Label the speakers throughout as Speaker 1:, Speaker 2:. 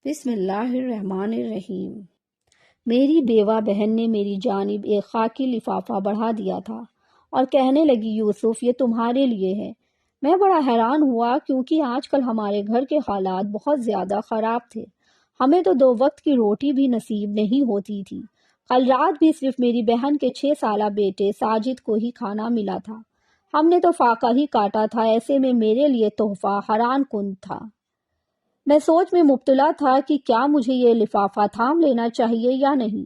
Speaker 1: بسم اللہ الرحمن الرحیم۔ میری بیوہ بہن نے میری جانب ایک خاکی لفافہ بڑھا دیا تھا اور کہنے لگی، یوسف یہ تمہارے لیے ہے۔ میں بڑا حیران ہوا کیونکہ آج کل ہمارے گھر کے حالات بہت زیادہ خراب تھے۔ ہمیں تو 2 وقت کی روٹی بھی نصیب نہیں ہوتی تھی۔ کل رات بھی صرف میری بہن کے 6 سالہ بیٹے ساجد کو ہی کھانا ملا تھا۔ ہم نے تو فاقہ ہی کاٹا تھا، ایسے میں میرے لیے تحفہ حیران کن تھا۔ میں سوچ میں مبتلا تھا کہ کیا مجھے یہ لفافہ تھام لینا چاہیے یا نہیں۔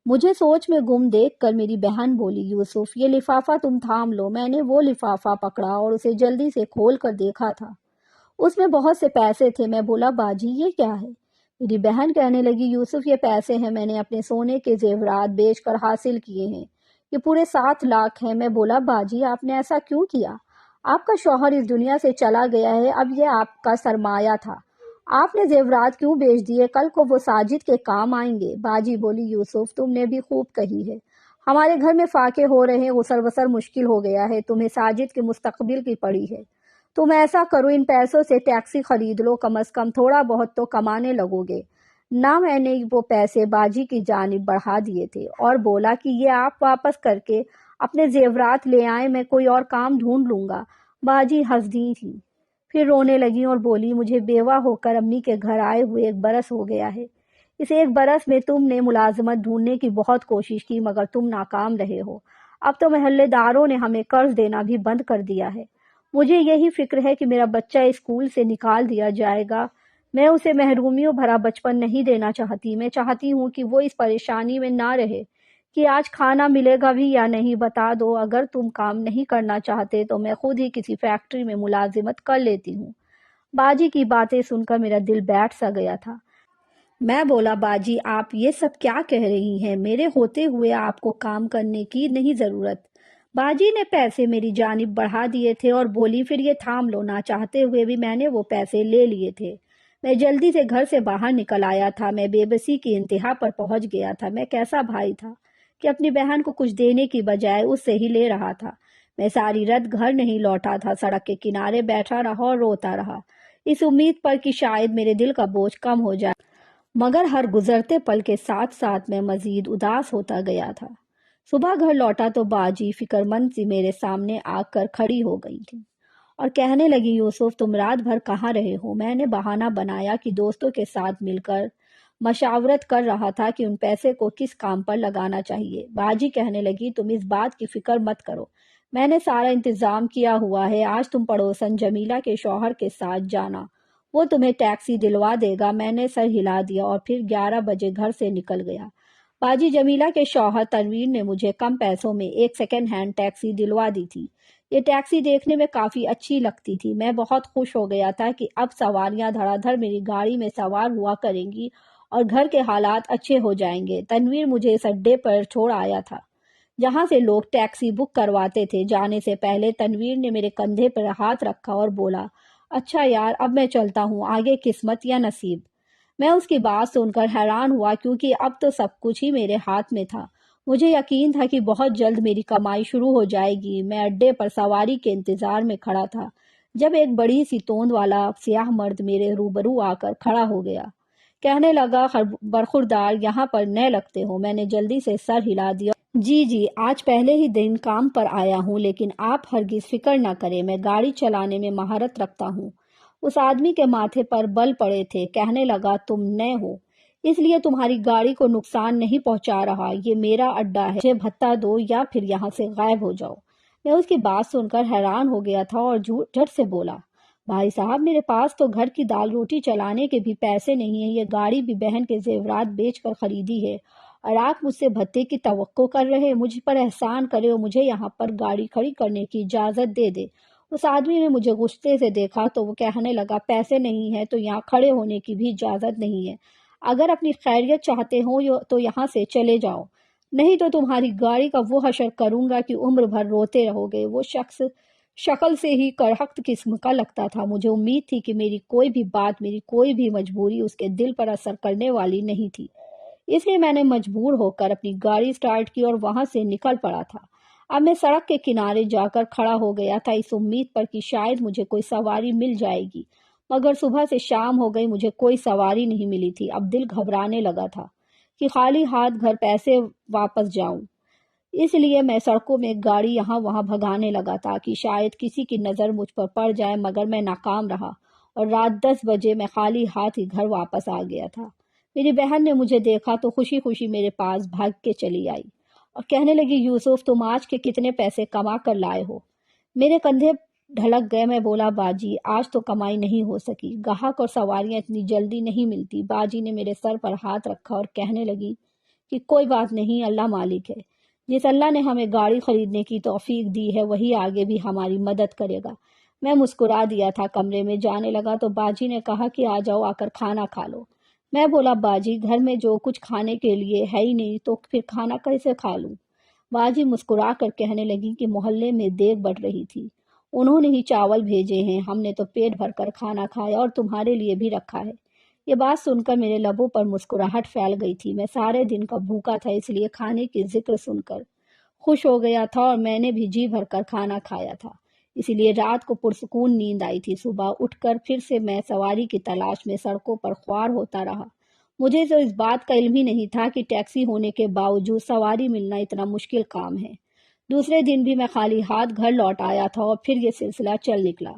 Speaker 1: مجھے سوچ میں گم دیکھ کر میری بہن بولی، یوسف یہ لفافہ تم تھام لو۔ میں نے وہ لفافہ پکڑا اور اسے جلدی سے کھول کر دیکھا تھا۔ اس میں بہت سے پیسے تھے۔ میں بولا، باجی یہ کیا ہے؟ میری بہن کہنے لگی، یوسف یہ پیسے ہیں، میں نے اپنے سونے کے زیورات بیچ کر حاصل کیے ہیں، یہ پورے 7 لاکھ ہیں۔ میں بولا، باجی آپ نے ایسا کیوں کیا؟ آپ کا شوہر اس دنیا سے چلا گیا ہے، اب یہ آپ کا سرمایہ تھا، آپ نے زیورات کیوں بیچ دیے؟ کل کو وہ ساجد کے کام آئیں گے۔ باجی بولی، یوسف تم نے بھی خوب کہی ہے، ہمارے گھر میں فاقے ہو رہے ہیں، غسل وسل مشکل ہو گیا ہے، تمہیں ساجد کے مستقبل کی پڑی ہے۔ تم ایسا کرو، ان پیسوں سے ٹیکسی خرید لو، کم از کم تھوڑا بہت تو کمانے لگو گے نہ۔ میں نے وہ پیسے باجی کی جانب بڑھا دیے تھے اور بولا کہ یہ آپ واپس کر کے اپنے زیورات لے آئیں، میں کوئی اور کام ڈھونڈ لوں گا۔ باجی ہنس دی تھی، پھر رونے لگی اور بولی، مجھے بیوہ ہو کر امی کے گھر آئے ہوئے 1 برس ہو گیا ہے۔ اس 1 برس میں تم نے ملازمت ڈھونڈنے کی بہت کوشش کی مگر تم ناکام رہے ہو۔ اب تو محلے داروں نے ہمیں قرض دینا بھی بند کر دیا ہے۔ مجھے یہی فکر ہے کہ میرا بچہ اسکول سے نکال دیا جائے گا۔ میں اسے محرومیوں بھرا بچپن نہیں دینا چاہتی۔ میں چاہتی ہوں کہ وہ اس پریشانی میں نہ رہے کہ آج کھانا ملے گا بھی یا نہیں۔ بتا دو، اگر تم کام نہیں کرنا چاہتے تو میں خود ہی کسی فیکٹری میں ملازمت کر لیتی ہوں۔ باجی کی باتیں سن کر میرا دل بیٹھ سا گیا تھا۔ میں بولا، باجی آپ یہ سب کیا کہہ رہی ہیں؟ میرے ہوتے ہوئے آپ کو کام کرنے کی نہیں ضرورت۔ باجی نے پیسے میری جانب بڑھا دیے تھے اور بولی، پھر یہ تھام لو۔ نہ چاہتے ہوئے بھی میں نے وہ پیسے لے لیے تھے۔ میں جلدی سے گھر سے باہر نکل آیا تھا۔ میں بے بسی کی انتہا پر پہنچ گیا تھا۔ میں کیسا بھائی تھا کہ اپنی بہن کو کچھ دینے کی بجائے اس سے ہی لے رہا تھا۔ میں ساری رات گھر نہیں لوٹا تھا، سڑک کے کنارے بیٹھا رہا اور روتا رہا، اس امید پر کہ شاید میرے دل کا بوجھ کم ہو جائے، مگر ہر گزرتے پل کے ساتھ ساتھ میں مزید اداس ہوتا گیا تھا۔ صبح گھر لوٹا تو باجی فکر مند سی میرے سامنے آ کر کھڑی ہو گئی تھی اور کہنے لگی، یوسف تم رات بھر کہاں رہے ہو؟ میں نے بہانہ بنایا کہ دوستوں کے ساتھ مل کر مشاورت کر رہا تھا کہ ان پیسے کو کس کام پر لگانا چاہیے۔ باجی کہنے لگی، تم اس بات کی فکر مت کرو، میں نے سارا انتظام کیا ہوا ہے۔ آج تم پڑوسن جمیلہ کے شوہر کے ساتھ جانا، وہ تمہیں ٹیکسی دلوا دے گا۔ میں نے سر ہلا دیا اور پھر 11 بجے گھر سے نکل گیا۔ باجی جمیلہ کے شوہر تنویر نے مجھے کم پیسوں میں ایک سیکنڈ ہینڈ ٹیکسی دلوا دی تھی۔ یہ ٹیکسی دیکھنے میں کافی اچھی لگتی تھی۔ میں بہت خوش ہو گیا تھا کہ اب سواریاں دھڑا دھڑ میری گاڑی میں سوار ہوا کریں گی اور گھر کے حالات اچھے ہو جائیں گے۔ تنویر مجھے اس اڈے پر چھوڑ آیا تھا جہاں سے لوگ ٹیکسی بک کرواتے تھے۔ جانے سے پہلے تنویر نے میرے کندھے پر ہاتھ رکھا اور بولا، اچھا یار اب میں چلتا ہوں، آگے قسمت یا نصیب۔ میں اس کی بات سن کر حیران ہوا کیونکہ اب تو سب کچھ ہی میرے ہاتھ میں تھا۔ مجھے یقین تھا کہ بہت جلد میری کمائی شروع ہو جائے گی۔ میں اڈے پر سواری کے انتظار میں کھڑا تھا جب ایک بڑی سی توند والا سیاہ مرد میرے روبرو آ کر کھڑا ہو گیا۔ کہنے لگا، برخوردار یہاں پر نئے لگتے ہو۔ میں نے جلدی سے سر ہلا دیا، جی آج پہلے ہی دن کام پر آیا ہوں، لیکن آپ ہرگز فکر نہ کریں، میں گاڑی چلانے میں مہارت رکھتا ہوں۔ اس آدمی کے ماتھے پر بل پڑے تھے۔ کہنے لگا، تم نئے ہو اس لیے تمہاری گاڑی کو نقصان نہیں پہنچا رہا، یہ میرا اڈا ہے، مجھے بھتہ دو یا پھر یہاں سے غائب ہو جاؤ۔ میں اس کی بات سن کر حیران ہو گیا تھا اور جھٹ سے بولا، بھائی صاحب میرے پاس تو گھر کی دال روٹی چلانے کے بھی پیسے نہیں ہیں، یہ گاڑی بھی بہن کے زیورات بیچ کر خریدی ہے اور آپ مجھ سے بھتے کی توقع کر رہے ہیں؟ مجھ پر احسان کرے اور مجھے یہاں پر گاڑی کھڑی کرنے کی اجازت دے دے۔ اس آدمی نے مجھے غصے سے دیکھا تو وہ کہنے لگا، پیسے نہیں ہیں تو یہاں کھڑے ہونے کی بھی اجازت نہیں ہے، اگر اپنی خیریت چاہتے ہو تو یہاں سے چلے جاؤ، نہیں تو تمہاری گاڑی کا وہ حشر کروں گا کہ عمر بھر روتے رہو گے۔ وہ شخص شکل سے ہی کرہخت قسم کا لگتا تھا۔ مجھے امید تھی کہ میری کوئی بھی بات، میری کوئی بھی مجبوری اس کے دل پر اثر کرنے والی نہیں تھی، اس لیے میں نے مجبور ہو کر اپنی گاڑی سٹارٹ کی اور وہاں سے نکل پڑا تھا۔ اب میں سڑک کے کنارے جا کر کھڑا ہو گیا تھا اس امید پر کہ شاید مجھے کوئی سواری مل جائے گی، مگر صبح سے شام ہو گئی، مجھے کوئی سواری نہیں ملی تھی۔ اب دل گھبرانے لگا تھا کہ خالی ہاتھ گھر پیسے واپس جاؤں۔ اس لیے میں سڑکوں میں گاڑی یہاں وہاں بھگانے لگا تاکہ شاید کسی کی نظر مجھ پر پڑ جائے، مگر میں ناکام رہا اور رات 10 بجے میں خالی ہاتھ ہی گھر واپس آ گیا تھا۔ میری بہن نے مجھے دیکھا تو خوشی خوشی میرے پاس بھاگ کے چلی آئی اور کہنے لگی، یوسف تم آج کے کتنے پیسے کما کر لائے ہو؟ میرے کندھے ڈھلک گئے۔ میں بولا، باجی آج تو کمائی نہیں ہو سکی، گاہک اور سواریاں اتنی جلدی نہیں ملتی۔ باجی نے میرے سر پر ہاتھ رکھا اور کہنے لگی کہ کوئی بات نہیں، اللہ مالک ہے۔ جس اللہ نے ہمیں گاڑی خریدنے کی توفیق دی ہے وہی آگے بھی ہماری مدد کرے گا۔ میں مسکرا دیا تھا۔ کمرے میں جانے لگا تو باجی نے کہا کہ آ جاؤ، آ کر کھانا کھا لو۔ میں بولا، باجی گھر میں جو کچھ کھانے کے لیے ہے ہی نہیں تو پھر کھانا کیسے کھا لوں؟ باجی مسکرا کر کہنے لگی کہ محلے میں دیگ بڑھ رہی تھی، انہوں نے ہی چاول بھیجے ہیں، ہم نے تو پیٹ بھر کر کھانا کھایا اور تمہارے لیے بھی رکھا ہے۔ یہ بات سن کر میرے لبوں پر مسکراہٹ پھیل گئی تھی۔ میں سارے دن کا بھوکا تھا، اس لیے کھانے کی ذکر سن کر خوش ہو گیا تھا اور میں نے بھی جی بھر کر کھانا کھایا تھا، اسی لیے رات کو پرسکون نیند آئی تھی۔ صبح اٹھ کر پھر سے میں سواری کی تلاش میں سڑکوں پر خوار ہوتا رہا۔ مجھے تو اس بات کا علم ہی نہیں تھا کہ ٹیکسی ہونے کے باوجود سواری ملنا اتنا مشکل کام ہے۔ دوسرے دن بھی میں خالی ہاتھ گھر لوٹ آیا تھا اور پھر یہ سلسلہ چل نکلا۔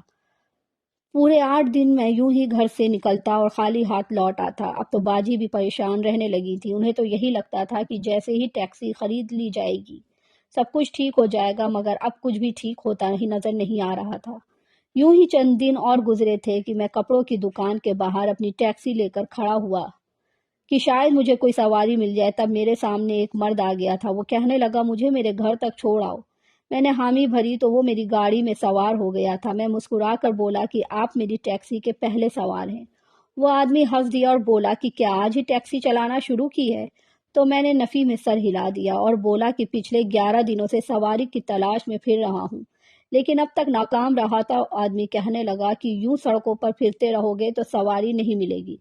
Speaker 1: پورے 8 دن میں یوں ہی گھر سے نکلتا اور خالی ہاتھ لوٹ آتا۔ اب تو باجی بھی پریشان رہنے لگی تھی، انہیں تو یہی لگتا تھا کہ جیسے ہی ٹیکسی خرید لی جائے گی سب کچھ ٹھیک ہو جائے گا، مگر اب کچھ بھی ٹھیک ہوتا ہی نظر نہیں آ رہا تھا۔ یوں ہی چند دن اور گزرے تھے کہ میں کپڑوں کی دکان کے باہر اپنی ٹیکسی لے کر کھڑا ہوا کہ شاید مجھے کوئی سواری مل جائے۔ تب میرے سامنے ایک مرد آ گیا تھا، وہ کہنے لگا، مجھے میرے گھر تک چھوڑ آؤ۔ میں نے حامی بھری تو وہ میری گاڑی میں سوار ہو گیا تھا۔ میں مسکرا کر بولا کہ آپ میری ٹیکسی کے پہلے سوار ہیں۔ وہ آدمی ہنس دیا اور بولا کہ کیا آج ہی ٹیکسی چلانا شروع کی ہے؟ تو میں نے نفی میں سر ہلا دیا اور بولا کہ پچھلے 11 دنوں سے سواری کی تلاش میں پھر رہا ہوں، لیکن اب تک ناکام رہا تھا۔ آدمی کہنے لگا کہ یوں سڑکوں پر پھرتے رہو گے تو سواری نہیں ملے گی،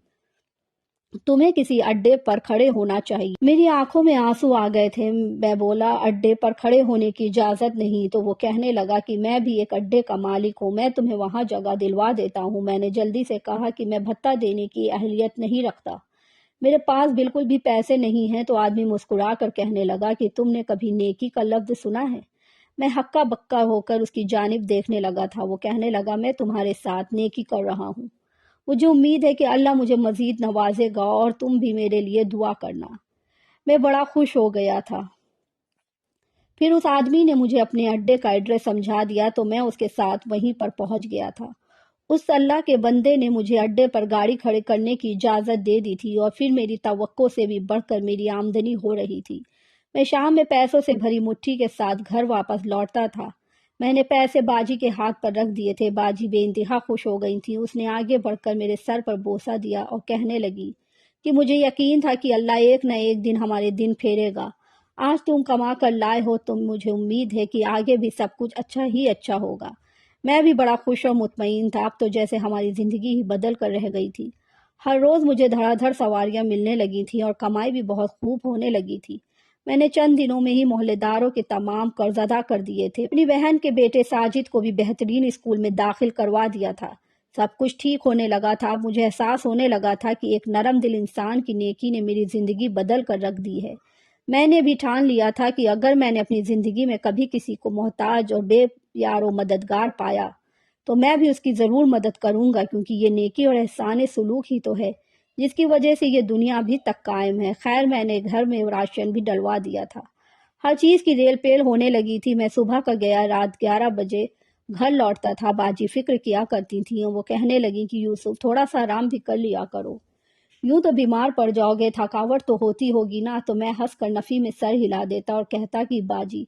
Speaker 1: تمہیں کسی اڈے پر کھڑے ہونا چاہیے۔ میری آنکھوں میں آنسو آ گئے تھے۔ میں بولا، اڈے پر کھڑے ہونے کی اجازت نہیں۔ تو وہ کہنے لگا کہ میں بھی ایک اڈے کا مالک ہوں، میں تمہیں وہاں جگہ دلوا دیتا ہوں۔ میں نے جلدی سے کہا کہ میں بھتہ دینے کی اہلیت نہیں رکھتا، میرے پاس بالکل بھی پیسے نہیں ہیں۔ تو آدمی مسکرا کر کہنے لگا کہ تم نے کبھی نیکی کا لفظ سنا ہے؟ میں ہکا بکا ہو کر اس کی جانب دیکھنے لگا تھا۔ وہ کہنے لگا، میں تمہارے ساتھ نیکی کر رہا ہوں، مجھے امید ہے کہ اللہ مجھے مزید نوازے گا اور تم بھی میرے لیے دعا کرنا۔ میں بڑا خوش ہو گیا تھا۔ پھر اس آدمی نے مجھے اپنے اڈے کا ایڈریس سمجھا دیا تو میں اس کے ساتھ وہیں پر پہنچ گیا تھا۔ اس اللہ کے بندے نے مجھے اڈے پر گاڑی کھڑے کرنے کی اجازت دے دی تھی اور پھر میری توقع سے بھی بڑھ کر میری آمدنی ہو رہی تھی۔ میں شام میں پیسوں سے بھری مٹھی کے ساتھ گھر واپس لوٹتا تھا۔ میں نے پیسے باجی کے ہاتھ پر رکھ دیے تھے۔ باجی بے انتہا خوش ہو گئی تھی۔ اس نے آگے بڑھ کر میرے سر پر بوسہ دیا اور کہنے لگی کہ مجھے یقین تھا کہ اللہ ایک نہ ایک دن ہمارے دن پھیرے گا۔ آج تم کما کر لائے ہو تو مجھے امید ہے کہ آگے بھی سب کچھ اچھا ہی اچھا ہوگا۔ میں بھی بڑا خوش اور مطمئن تھا۔ اب تو جیسے ہماری زندگی ہی بدل کر رہ گئی تھی۔ ہر روز مجھے دھڑا دھڑ سواریاں ملنے لگی تھیں اور کمائی بھی بہت خوب ہونے لگی تھی۔ میں نے چند دنوں میں ہی محلے داروں کے تمام قرض ادا کر دیے تھے۔ اپنی بہن کے بیٹے ساجد کو بھی بہترین اسکول میں داخل کروا دیا تھا۔ سب کچھ ٹھیک ہونے لگا تھا۔ اب مجھے احساس ہونے لگا تھا کہ ایک نرم دل انسان کی نیکی نے میری زندگی بدل کر رکھ دی ہے۔ میں نے بھی ٹھان لیا تھا کہ اگر میں نے اپنی زندگی میں کبھی کسی کو محتاج اور بے یار و مددگار پایا تو میں بھی اس کی ضرور مدد کروں گا، کیونکہ یہ نیکی اور احسان سلوک ہی تو ہے جس کی وجہ سے یہ دنیا ابھی تک قائم ہے۔ خیر میں نے گھر میں راشن بھی ڈلوا دیا تھا۔ ہر چیز کی ریل پیل ہونے لگی تھی۔ میں صبح کا گیا رات 11 بجے گھر لوٹتا تھا۔ باجی فکر کیا کرتی تھیں اور وہ کہنے لگی کہ یوسف تھوڑا سا آرام بھی کر لیا کرو، یوں تو بیمار پڑ جاؤ گے، تھکاوٹ تو ہوتی ہوگی نا۔ تو میں ہنس کر نفی میں سر ہلا دیتا اور کہتا کہ باجی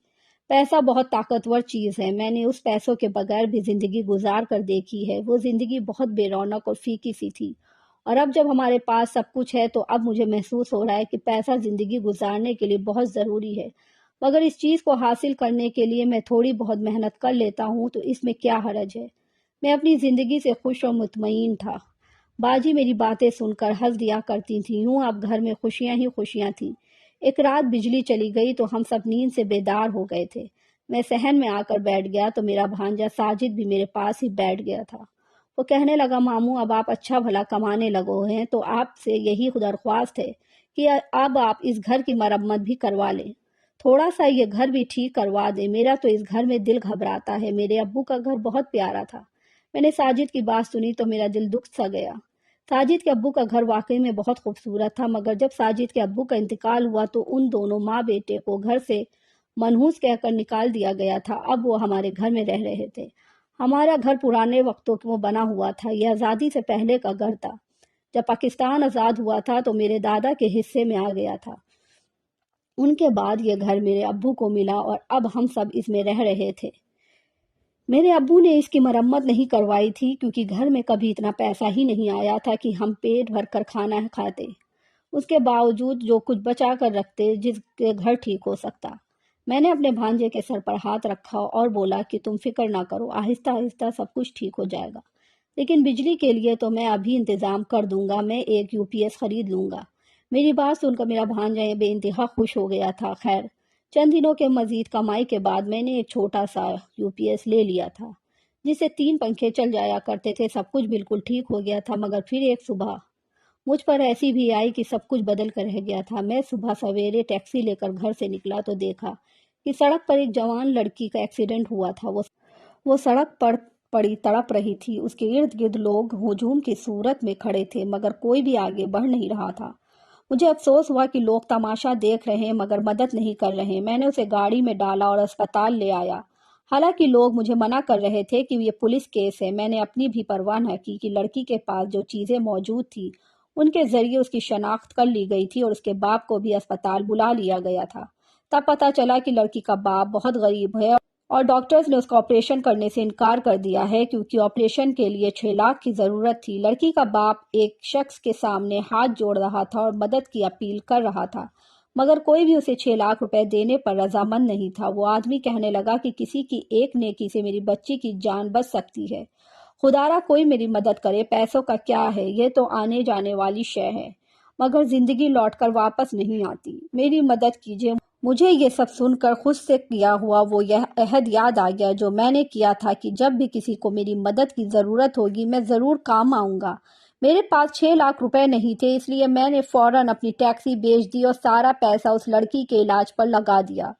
Speaker 1: پیسہ بہت طاقتور چیز ہے، میں نے اس پیسوں کے بغیر بھی زندگی گزار کر دیکھی ہے۔ وہ زندگی بہت بے رونق اور پھیکی سی تھی، اور اب جب ہمارے پاس سب کچھ ہے تو اب مجھے محسوس ہو رہا ہے کہ پیسہ زندگی گزارنے کے لیے بہت ضروری ہے، مگر اس چیز کو حاصل کرنے کے لیے میں تھوڑی بہت محنت کر لیتا ہوں تو اس میں کیا حرج ہے۔ میں اپنی زندگی سے خوش اور مطمئن تھا۔ باجی میری باتیں سن کر ہنس دیا کرتی تھیں۔ یوں اب گھر میں خوشیاں ہی خوشیاں تھیں۔ ایک رات بجلی چلی گئی تو ہم سب نیند سے بیدار ہو گئے تھے۔ میں صحن میں آ کر بیٹھ گیا تو میرا بھانجا ساجد بھی میرے پاس ہی بیٹھ گیا تھا۔ وہ کہنے لگا ماموں اب آپ اچھا بھلا کمانے لگو ہیں تو آپ سے یہی درخواست ہے کہ اب آپ اس گھر کی مرمت بھی کروا لیں، تھوڑا سا یہ گھر بھی ٹھیک کروا دیں، میرا تو اس گھر میں دل گھبراتا ہے، میرے ابو کا گھر بہت پیارا تھا۔ میں نے ساجد کی بات سنی تو میرا دل دکھ سا گیا۔ ساجد کے ابو کا گھر واقعی میں بہت خوبصورت تھا، مگر جب ساجد کے ابو کا انتقال ہوا تو ان دونوں ماں بیٹے کو گھر سے منحوس کہہ کر نکال دیا گیا تھا۔ اب وہ ہمارے گھر میں رہ رہے تھے۔ ہمارا گھر پرانے وقتوں میں بنا ہوا تھا، یہ آزادی سے پہلے کا گھر تھا۔ جب پاکستان آزاد ہوا تھا تو میرے دادا کے حصے میں آ گیا تھا، ان کے بعد یہ گھر میرے ابو کو ملا اور اب ہم سب اس میں رہ رہے تھے۔ میرے ابو نے اس کی مرمت نہیں کروائی تھی کیونکہ گھر میں کبھی اتنا پیسہ ہی نہیں آیا تھا کہ ہم پیٹ بھر کر کھانا کھاتے۔ اس کے باوجود جو کچھ بچا کر رکھتے جس کے گھر ٹھیک ہو سکتا۔ میں نے اپنے بھانجے کے سر پر ہاتھ رکھا اور بولا کہ تم فکر نہ کرو، آہستہ آہستہ سب کچھ ٹھیک ہو جائے گا، لیکن بجلی کے لیے تو میں ابھی انتظام کر دوں گا، میں ایک UPS خرید لوں گا۔ میری بات سن کر میرا بھانجا بے انتہا خوش ہو گیا تھا۔ خیر، چند دنوں کے مزید کمائی کے بعد میں نے ایک چھوٹا سا UPS لے لیا تھا جس سے 3 پنکھے چل جایا کرتے تھے۔ سب کچھ بالکل ٹھیک ہو گیا تھا، مگر پھر ایک صبح مجھ پر ایسی بھی آئی کہ سب کچھ بدل کر رہ گیا تھا۔ میں صبح سویرے ٹیکسی لے کر گھر سے نکلا تو دیکھا کہ سڑک پر ایک جوان لڑکی کا ایکسیڈنٹ ہوا تھا۔ وہ سڑک پر پڑی تڑپ رہی تھی، اس کے ارد گرد لوگ ہجوم کی صورت میں کھڑے تھے مگر کوئی بھی آگے بڑھ نہیں رہا تھا۔ مجھے افسوس ہوا کہ لوگ تماشا دیکھ رہے ہیں مگر مدد نہیں کر رہے۔ میں نے اسے گاڑی میں ڈالا اور اسپتال لے آیا، حالانکہ لوگ مجھے منع کر رہے تھے کہ یہ پولیس کیس ہے۔ میں نے اپنی بھی پرواہ نہ کی کہ لڑکی کے پاس جو چیزیں موجود تھیں ان کے ذریعے اس کی شناخت کر لی گئی تھی اور اس کے باپ کو بھی اسپتال بلا لیا گیا تھا۔ تب پتہ چلا کہ لڑکی کا باپ بہت غریب ہے اور ڈاکٹرز نے اس کا آپریشن کرنے سے انکار کر دیا ہے کیونکہ آپریشن کے لیے 6 لاکھ کی ضرورت تھی۔ لڑکی کا باپ ایک شخص کے سامنے ہاتھ جوڑ رہا تھا اور مدد کی اپیل کر رہا تھا، مگر کوئی بھی اسے 6 لاکھ روپے دینے پر رضامند نہیں تھا۔ وہ آدمی کہنے لگا کہ کسی کی ایک نیکی سے میری بچی کی جان بچ سکتی ہے، خدا را کوئی میری مدد کرے، پیسوں کا کیا ہے، یہ تو آنے جانے والی شے ہے، مگر زندگی لوٹ کر واپس نہیں آتی، میری مدد کیجیے۔ مجھے یہ سب سن کر خود سے کیا ہوا وہ یہ عہد یاد آ گیا جو میں نے کیا تھا کہ جب بھی کسی کو میری مدد کی ضرورت ہوگی میں ضرور کام آؤں گا۔ میرے پاس 6 لاکھ روپے نہیں تھے، اس لیے میں نے فوراً اپنی ٹیکسی بیچ دی اور سارا پیسہ اس لڑکی کے علاج پر لگا دیا۔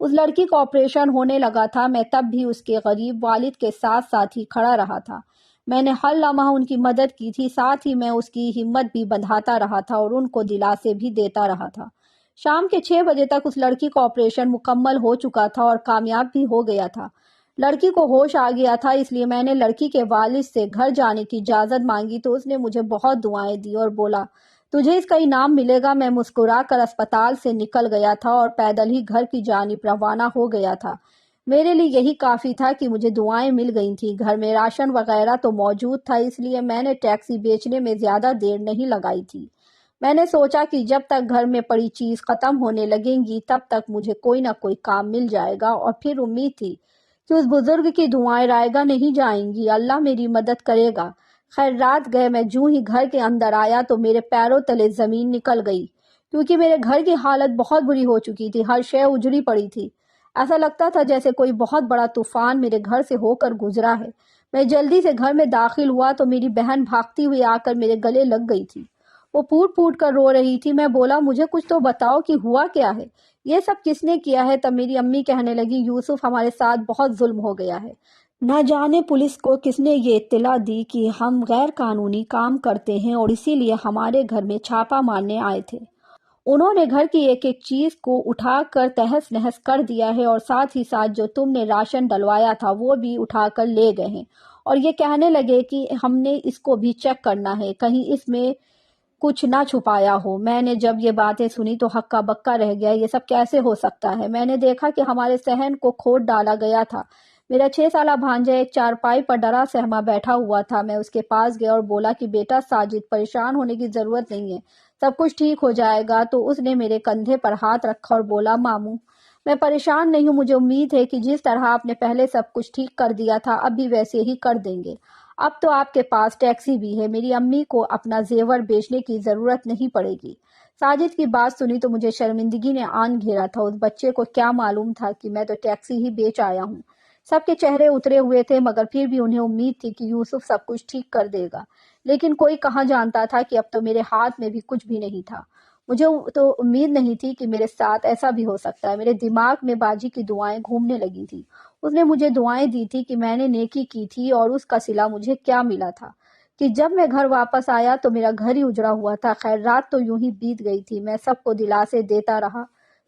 Speaker 1: اس لڑکی کا آپریشن ہونے لگا تھا، میں تب بھی اس کے غریب والد کے ساتھ ساتھ ہی کھڑا رہا تھا۔ میں نے ہر لمحہ ان کی مدد کی تھی، ساتھ ہی میں اس کی ہمت بھی بندھاتا رہا تھا اور ان کو دلاسے بھی دیتا رہا تھا۔ شام کے 6 بجے تک اس لڑکی کا آپریشن مکمل ہو چکا تھا اور کامیاب بھی ہو گیا تھا۔ لڑکی کو ہوش آ گیا تھا، اس لیے میں نے لڑکی کے والد سے گھر جانے کی اجازت مانگی تو اس نے مجھے بہت دعائیں دی اور بولا تجھے اس کا انعام ملے گا۔ میں مسکرا کر اسپتال سے نکل گیا تھا اور پیدل ہی گھر کی جانب روانہ ہو گیا تھا۔ میرے لیے یہی کافی تھا کہ مجھے دعائیں مل گئی تھیں۔ گھر میں راشن وغیرہ تو موجود تھا، اس لیے میں نے ٹیکسی بیچنے میں زیادہ دیر نہیں لگائی تھی۔ میں نے سوچا کہ جب تک گھر میں پڑی چیز ختم ہونے لگیں گی تب تک مجھے کوئی نہ کوئی کام مل جائے گا، اور پھر امید تھی کہ اس بزرگ کی دعائیں رائگاں نہیں جائیں گی، اللہ میری مدد کرے گا۔ خیر رات گئے، میں جوں ہی گھر کے اندر آیا تو میرے پیروں تلے زمین نکل گئی، کیونکہ میرے گھر کی حالت بہت بری ہو چکی تھی، ہر شے اجڑی پڑی تھی۔ ایسا لگتا تھا جیسے کوئی بہت بڑا طوفان میرے گھر سے ہو کر گزرا ہے۔ میں جلدی سے گھر میں داخل ہوا تو میری بہن بھاگتی ہوئی آ کر میرے گلے لگ گئی تھی، وہ پھوٹ پھوٹ کر رو رہی تھی۔ میں بولا مجھے کچھ تو بتاؤ کہ ہوا کیا ہے، یہ سب کس نے کیا ہے؟ تب میری امی کہنے لگی یوسف ہمارے ساتھ بہت ظلم ہو گیا ہے، نہ جانے پولیس کو کس نے یہ اطلاع دی کہ ہم غیر قانونی کام کرتے ہیں اور اسی لیے ہمارے گھر میں چھاپا مارنے آئے تھے۔ انہوں نے گھر کی ایک ایک چیز کو اٹھا کر تہس نہس کر دیا ہے اور ساتھ ہی ساتھ جو تم نے راشن ڈلوایا تھا وہ بھی اٹھا کر لے گئے ہیں، اور یہ کہنے لگے کہ ہم نے اس کو بھی چیک کرنا ہے، کہیں اس میں کچھ نہ چھپایا ہو۔ میں نے جب یہ باتیں سنی تو ہکا بکا رہ گیا، یہ سب کیسے ہو سکتا ہے؟ میں نے دیکھا کہ ہمارے صحن کو کھود ڈالا گیا تھا۔ میرا 6 سالہ بھانجا ایک چارپائی پر ڈرا سہما بیٹھا ہوا تھا۔ میں اس کے پاس گیا اور بولا کہ بیٹا ساجد، پریشان ہونے کی ضرورت نہیں ہے، سب کچھ ٹھیک ہو جائے گا۔ تو اس نے میرے کندھے پر ہاتھ رکھا اور بولا ماموں میں پریشان نہیں ہوں، مجھے امید ہے کہ جس طرح آپ نے پہلے سب کچھ ٹھیک کر دیا تھا اب بھی ویسے ہی کر دیں گے۔ اب تو آپ کے پاس ٹیکسی بھی ہے، میری امی کو اپنا زیور بیچنے کی ضرورت نہیں پڑے گی۔ ساجد کی بات سنی تو مجھے شرمندگی نے آن گھیرا تھا، اس بچے کو کیا معلوم تھا کہ میں تو ٹیکسی ہی بیچ آیا ہوں، سب کے چہرے اترے ہوئے تھے، مگر پھر بھی انہیں امید تھی کہ یوسف سب کچھ ٹھیک کر دے گا، لیکن کوئی کہاں جانتا تھا کہ اب تو میرے ہاتھ میں بھی کچھ بھی نہیں تھا۔ مجھے تو امید نہیں تھی کہ میرے ساتھ ایسا بھی ہو سکتا ہے۔ میرے دماغ میں باجی کی دعائیں گھومنے لگی تھیں۔ اس نے مجھے دعائیں دی تھی کہ میں نے نیکی کی تھی اور اس کا صلہ مجھے کیا ملا تھا، کہ جب میں گھر واپس آیا تو میرا گھر ہی اجڑا ہوا تھا۔ خیر رات تو یوں ہی بیت گئی تھی، میں سب کو دلاسے دیتا رہا۔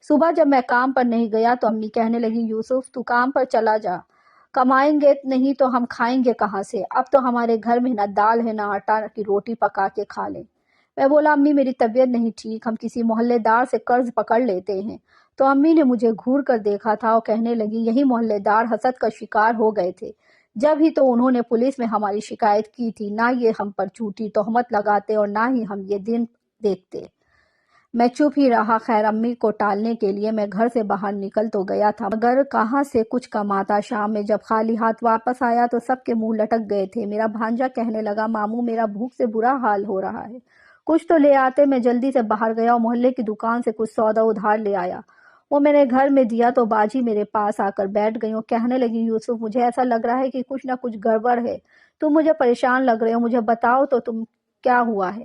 Speaker 1: صبح جب میں کام پر نہیں گیا تو امی کہنے لگی، یوسف تو کام پر چلا جا، کمائیں گے نہیں تو ہم کھائیں گے کہاں سے؟ اب تو ہمارے گھر میں نہ دال ہے نہ آٹا کی روٹی پکا کے کھا لیں۔ میں بولا، امی میری طبیعت نہیں ٹھیک، ہم کسی محلے دار سے قرض پکڑ لیتے ہیں۔ تو امی نے مجھے گھور کر دیکھا تھا اور کہنے لگی، یہی محلے دار حسد کا شکار ہو گئے تھے، جب ہی تو انہوں نے پولیس میں ہماری شکایت کی تھی، نہ یہ ہم پر جھوٹی تہمت لگاتے اور نہ ہی ہم یہ دن دیکھتے۔ میں چپ ہی رہا۔ خیر امی کو ٹالنے کے لیے میں گھر سے باہر نکل تو گیا تھا، مگر کہاں سے کچھ کماتا۔ شام میں جب خالی ہاتھ واپس آیا تو سب کے منہ لٹک گئے تھے۔ میرا بھانجا کہنے لگا، ماموں میرا بھوک سے برا حال ہو رہا ہے، کچھ تو لے آتے۔ میں جلدی سے باہر گیا اور محلے کی دکان سے کچھ سودا ادھار لے آیا۔ وہ میں نے گھر میں دیا تو باجی میرے پاس آ کر بیٹھ گئی اور کہنے لگی، یوسف مجھے ایسا لگ رہا ہے کہ کچھ نہ کچھ گڑبڑ ہے، تم مجھے پریشان لگ رہے ہو، مجھے بتاؤ تو تم کیا ہوا ہے؟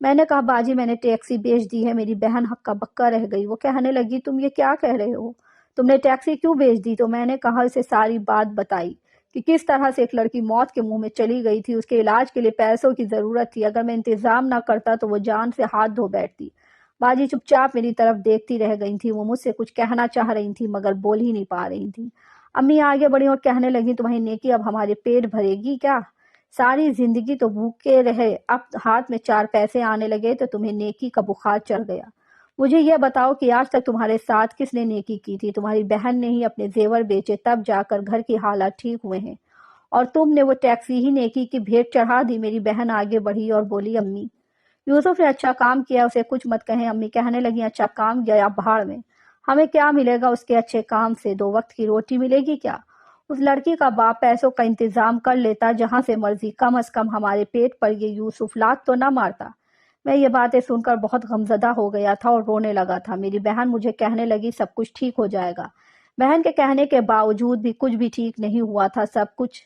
Speaker 1: میں نے کہا، باجی میں نے ٹیکسی بیچ دی ہے، میری بہن ہکا بکا رہ گئی۔ وہ کہنے لگی، تم یہ کیا کہہ رہے ہو؟ تم نے ٹیکسی کیوں بیچ دی؟ تو میں نے کہا، اسے ساری بات بتائی کہ کس طرح سے ایک لڑکی موت کے منہ میں چلی گئی تھی، اس کے علاج کے لیے پیسوں کی ضرورت تھی، اگر میں انتظام نہ کرتا تو وہ جان سے ہاتھ دھو بیٹھتی۔ باجی چپ چاپ میری طرف دیکھتی رہ گئی تھی، وہ مجھ سے کچھ کہنا چاہ رہی تھی مگر بول ہی نہیں پا رہی تھی۔ امی آگے بڑھی اور کہنے لگی، تمہاری نیکی اب ہمارے پیٹ بھرے گی کیا؟ ساری زندگی تو بھوکے رہے، اب ہاتھ میں 4 پیسے آنے لگے تو تمہیں نیکی کا بخار چڑھ گیا۔ مجھے یہ بتاؤ کہ آج تک تمہارے ساتھ کس نے نیکی کی تھی؟ تمہاری بہن نے ہی اپنے زیور بیچے، تب جا کر گھر کی حالات ٹھیک ہوئے ہیں، اور تم نے وہ ٹیکسی ہی نیکی کی بھیٹ چڑھا دی۔ میری بہن آگے بڑھی اور بولی، امی یوسف نے اچھا کام کیا، اسے کچھ مت کہیں۔ امی کہنے لگی، اچھا کام گیا بھاڑ میں، ہمیں کیا ملے گا اس کے اچھے کام سے؟ 2 وقت کی روٹی ملے گی کیا؟ اس لڑکی کا باپ پیسوں کا انتظام کر لیتا جہاں سے مرضی، کم از کم ہمارے پیٹ پر یہ یوسف لات تو نہ مارتا۔ میں یہ باتیں سن کر بہت غمزدہ ہو گیا تھا اور رونے لگا تھا۔ میری بہن مجھے کہنے لگی، سب کچھ ٹھیک ہو جائے گا۔ بہن کے کہنے کے باوجود بھی کچھ بھی ٹھیک نہیں ہوا تھا، سب کچھ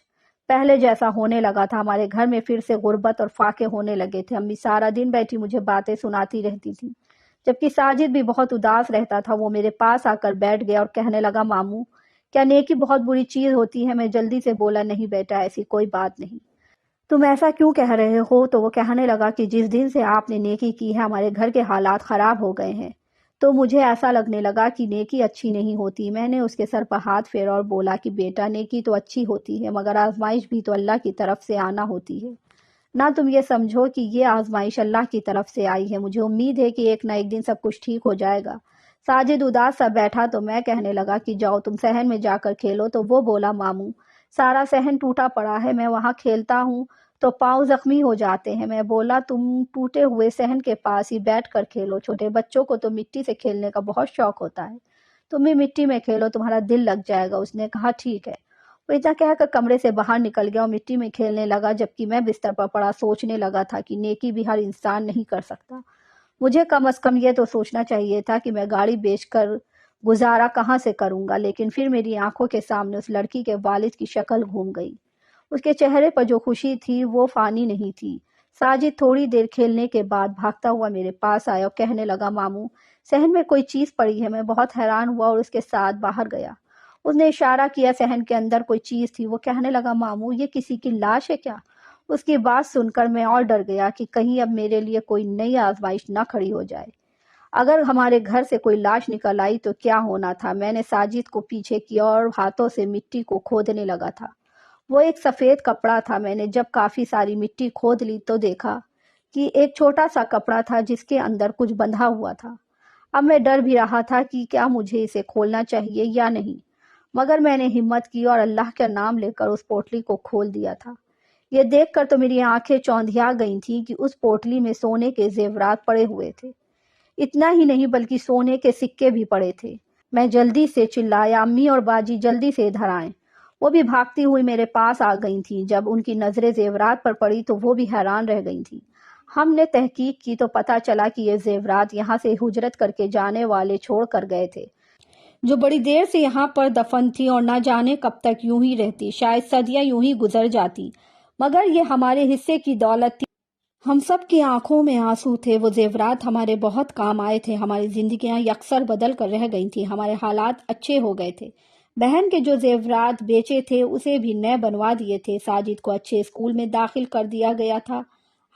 Speaker 1: پہلے جیسا ہونے لگا تھا۔ ہمارے گھر میں پھر سے غربت اور فاقے ہونے لگے تھے۔ امی سارا دن بیٹھی مجھے باتیں سناتی رہتی تھی، جبکہ ساجد بھی بہت اداس رہتا تھا۔ وہ میرے پاس آ کر بیٹھ گیا اور کہنے لگا، ماموں کیا نیکی بہت بری چیز ہوتی ہے؟ میں جلدی سے بولا، نہیں بیٹا ایسی کوئی بات نہیں، تم ایسا کیوں کہہ رہے ہو؟ تو وہ کہنے لگا کہ جس دن سے آپ نے نیکی کی ہے ہمارے گھر کے حالات خراب ہو گئے ہیں، تو مجھے ایسا لگنے لگا کہ نیکی اچھی نہیں ہوتی۔ میں نے اس کے سر پر ہاتھ پھیرا اور بولا کہ بیٹا نیکی تو اچھی ہوتی ہے، مگر آزمائش بھی تو اللہ کی طرف سے آنا ہوتی ہے، نہ تم یہ سمجھو کہ یہ آزمائش اللہ کی طرف سے آئی ہے۔ مجھے امید ہے کہ ایک نہ ایک دن سب کچھ ٹھیک ہو جائے گا۔ ساجد اداس سا بیٹھا تو میں کہنے لگا کہ جاؤ تم صحن میں جا کر کھیلو۔ تو وہ بولا، ماموں سارا صحن ٹوٹا پڑا ہے، میں وہاں کھیلتا ہوں تو پاؤں زخمی ہو جاتے ہیں۔ میں بولا، تم ٹوٹے ہوئے صحن کے پاس ہی بیٹھ کر کھیلو، چھوٹے بچوں کو تو مٹی سے کھیلنے کا بہت شوق ہوتا ہے، تم بھی مٹی میں کھیلو، تمہارا دل لگ جائے گا۔ اس نے کہا، ٹھیک ہے۔ وہ اتنا کہہ کر کمرے سے باہر نکل گیا اور مٹی میں کھیلنے لگا، جبکہ میں بستر پر پڑا سوچنے لگا تھا کہ نیکی بھی ہر انسان نہیں کر سکتا۔ مجھے کم از کم یہ تو سوچنا چاہیے تھا کہ میں گاڑی بیچ کر گزارا کہاں سے کروں گا، لیکن پھر میری آنکھوں کے سامنے اس لڑکی کے والد کی شکل گھوم گئی۔ اس کے چہرے پر جو خوشی تھی وہ فانی نہیں تھی۔ ساجد تھوڑی دیر کھیلنے کے بعد بھاگتا ہوا میرے پاس آیا اور کہنے لگا، ماموں صحن میں کوئی چیز پڑی ہے۔ میں بہت حیران ہوا اور اس کے ساتھ باہر گیا۔ اس نے اشارہ کیا صحن کے اندر کوئی چیز تھی۔ وہ کہنے لگا، ماموں یہ کسی کی لاش ہے کیا؟ اس کی بات سن کر میں اور ڈر گیا کہ کہیں اب میرے لیے کوئی نئی آزمائش نہ کھڑی ہو جائے۔ اگر ہمارے گھر سے کوئی لاش نکل آئی تو کیا ہونا تھا؟ میں نے ساجد کو پیچھے کیا اور ہاتھوں سے مٹی کو کھودنے لگا تھا۔ وہ ایک سفید کپڑا تھا۔ میں نے جب کافی ساری مٹی کھود لی تو دیکھا کہ ایک چھوٹا سا کپڑا تھا جس کے اندر کچھ بندھا ہوا تھا۔ اب میں ڈر بھی رہا تھا کہ کیا مجھے اسے کھولنا چاہیے یا نہیں، مگر میں نے ہمت کی اور اللہ کا نام لے کر اس پوٹلی کو کھول دیا تھا۔ یہ دیکھ کر تو میری آنکھیں چوندھیا گئی تھیں کہ اس پوٹلی میں سونے کے زیورات پڑے ہوئے تھے۔ اتنا ہی نہیں بلکہ سونے کے سکے بھی پڑے تھے۔ میں جلدی سے چلایا، امی اور باجی جلدی سے ادھر آئیں۔ وہ بھی بھاگتی ہوئی میرے پاس آ گئی تھیں۔ جب ان کی نظریں زیورات پر پڑی تو وہ بھی حیران رہ گئی تھیں۔ ہم نے تحقیق کی تو پتہ چلا کہ یہ زیورات یہاں سے ہجرت کر کے جانے والے چھوڑ کر گئے تھے۔ جو بڑی دیر سے یہاں پر دفن تھی اور نہ جانے کب تک یوں ہی رہتی، شاید صدیاں یوں ہی گزر جاتی، مگر یہ ہمارے حصے کی دولت تھی۔ ہم سب کی آنکھوں میں آنسو تھے، وہ زیورات ہمارے بہت کام آئے تھے، ہماری زندگیاں یکسر بدل کر رہ گئی تھیں، ہمارے حالات اچھے ہو گئے تھے۔ بہن کے جو زیورات بیچے تھے اسے بھی نئے بنوا دیے تھے، ساجد کو اچھے اسکول میں داخل کر دیا گیا تھا،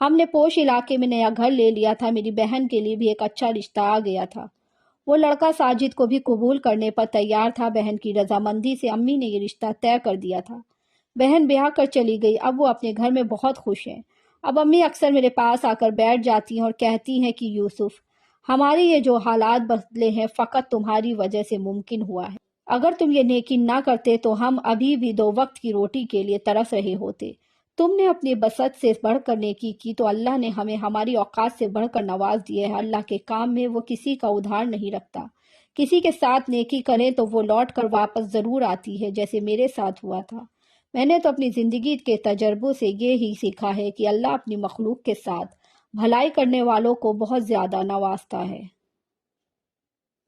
Speaker 1: ہم نے پوش علاقے میں نیا گھر لے لیا تھا، میری بہن کے لیے بھی ایک اچھا رشتہ آ گیا تھا۔ وہ لڑکا ساجد کو بھی قبول کرنے پر تیار تھا، بہن کی رضامندی سے امی نے یہ رشتہ طے کر دیا تھا۔ بہن بیاہ کر چلی گئی، اب وہ اپنے گھر میں بہت خوش ہیں۔ اب امی اکثر میرے پاس آ کر بیٹھ جاتی ہیں اور کہتی ہیں کہ یوسف، ہمارے یہ جو حالات بدلے ہیں فقط تمہاری وجہ سے ممکن ہوا ہے۔ اگر تم یہ نیکی نہ کرتے تو ہم ابھی بھی 2 وقت کی روٹی کے لیے ترس رہے ہوتے۔ تم نے اپنی بسط سے بڑھ کر نیکی کی تو اللہ نے ہمیں ہماری اوقات سے بڑھ کر نواز دیے ہے۔ اللہ کے کام میں وہ کسی کا ادھار نہیں رکھتا۔ کسی کے ساتھ نیکی کریں تو وہ لوٹ کر واپس ضرور آتی ہے، جیسے میرے ساتھ ہوا تھا۔ میں نے تو اپنی زندگی کے تجربوں سے یہ ہی سیکھا ہے کہ اللہ اپنی مخلوق کے ساتھ بھلائی کرنے والوں کو بہت زیادہ نوازتا ہے۔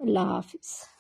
Speaker 1: اللہ حافظ۔